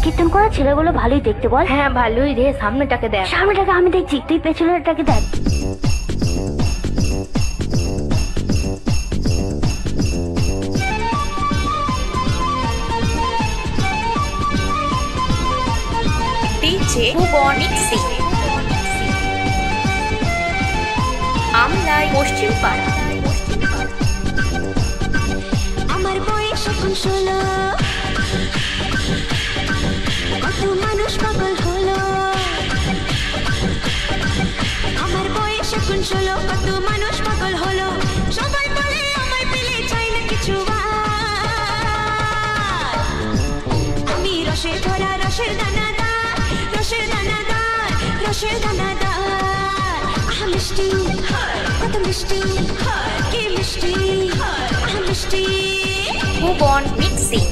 কীর্তন করা ছেলেগুলো ভালোই দেখতে বল। হ্যাঁ ভালোই রে, সামনেটাকে দেখ। সামনেটাকে আমি দেখছি, তুই পেছনেরটাকে দেখ। ডিজে ভুবন মিক্সিং, আমলাই পশ্চিম পাড়া। আমার বয়স এখন 16, কত মানুষ পাগল হলো। আমার বয়স এখন 16, কত মানুষ পাগল হলো। সবাই বলে আমায় পেলে চাই না কিছু আর। আমি রসের ভরা রসের দানাদার, রসের দানাদার, রসের দানাদার। আহা মিষ্টি, কত মিষ্টি, কি মিষ্টি, আহা মিষ্টি। ভুবন মিক্সিং।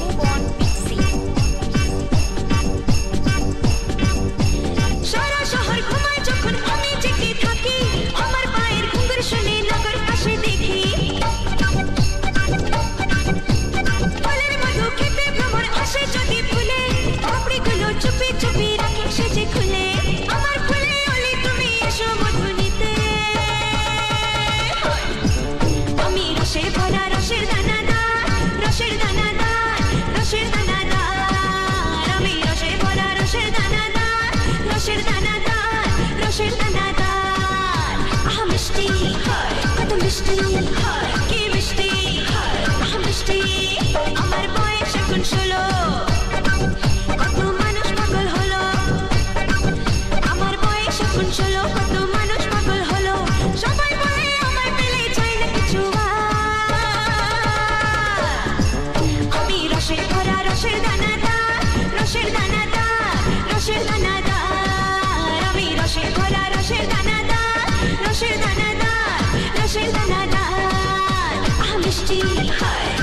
সারা শহর ঘুমায় যখন আমি জেগে থাকি, আমার পায়ের ঘুঙুর শুনে নগর পাশে দেখি। ফলের মধু খেতে ভ্রমর আসে যদি ফুলে, পাপড়িগুলো চুপি চুপি রাখে সেজে খুলে। আমার ফুলে অলি তুমি এসো মধু নিতে। আমি রসের ভরা রসের দানাদার, রসের দানাদার, রসের দানাদার। আমি রসের ভরা রসের দানাদার, রসের দানাদার, রসের দানাদার। আহা মিষ্টি, কত মিষ্টি, কি মিষ্টি, আহা মিষ্টি। আমার বয়স এখন 16, কত মানুষ পাগল হলো। আমার বয়স এখন 16, কত মানুষ পাগল হলো। সবাই বলে আমায় পেলে চাই না কিছু আর। আমি রসের ভরা রসের দানাদার, রসের দানাদার, রসের দানাদার। আমি রসের ভরা রসের দানাদার, রসের দানাদার, রসের দানাদার। আহা মিষ্টি,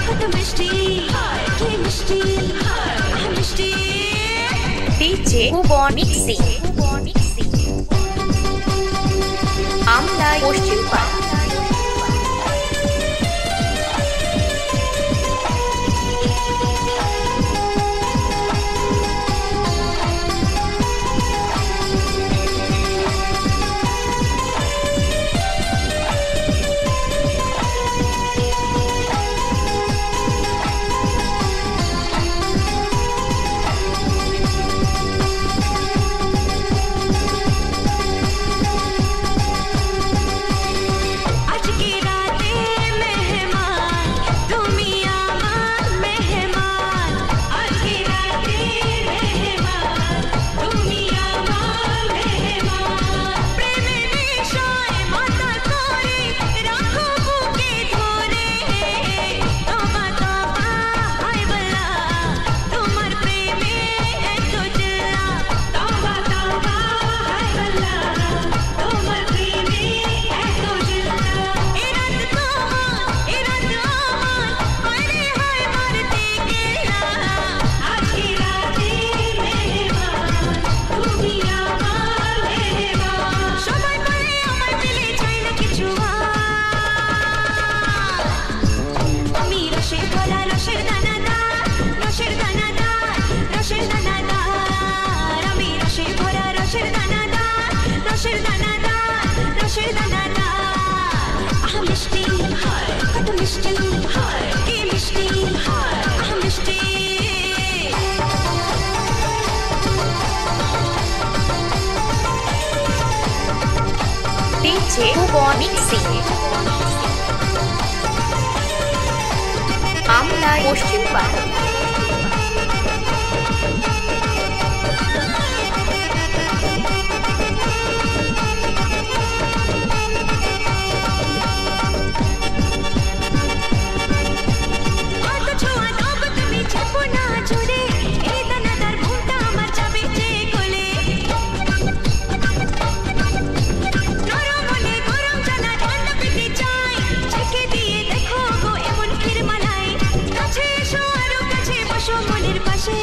কত মিষ্টি, কি মিষ্টি, আহা মিষ্টি। ডিজে ভুবন মিক্সিং, আমলাই পশ্চিম পাড়া। আজকে রাতে মেহমান, তুমি আমার মেহমান। আজকে রাতে মেহমান, তুমি আমার মেহমান। প্রেমের বিষয় মাথা করে রাখো বুকে ধরে। তবা তবা হায় বলা, তোমার প্রেমে এত জ্বালা। তবা তবা হায় বলা, তোমার প্রেমে এত জ্বালা। এ রাত তোমার, এ রাত আমার, হায় রে হায় মারতে গেলা। আজকে রাতে মেহমান, তুমি আমার মেহমান। সবাই বলে আমায় পেলে চাই না কিছু আর। আমি রসের ভরা রসের দানাদার, রসের দানাদার, রসের দানাদার। আমি রসের ভরা রসের দানাদার, রসের দানাদার, রসের দানাদার। আহা মিষ্টি, কত মিষ্টি, কি মিষ্টি, আহা মিষ্টি। ডিজে ভুবন মিক্সিং, আমলাই পশ্চিম পাড়া। হাত ছোঁয়া তব তুমি চেপো না জোরে, এই দানাদার মনটা আমার যাবে যে গলে। নরম হলে গরম জানা ঠান্ডা পেতে চাই, চেখে দিয়ে দেখো গো এমন ক্ষীর মালাই। কাছে এসো আরো কাছে বসো মনের পাশে।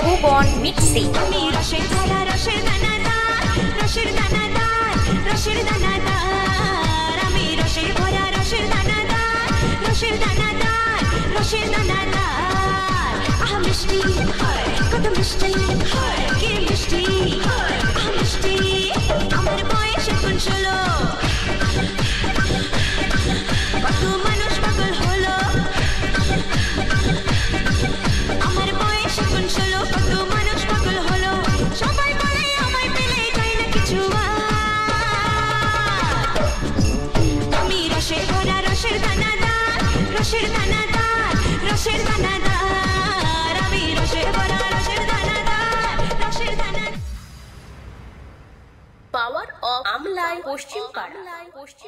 ভুবন মিক্সিং। আমি রসের ভরা রসের দানাদার, রসের দানাদার, রসের দানাদার। আমি রসের ভরা রসের দানাদার, রসের দানাদার, রসের দানাদার। আহা মিষ্টি, পশ্চিম পাড়া।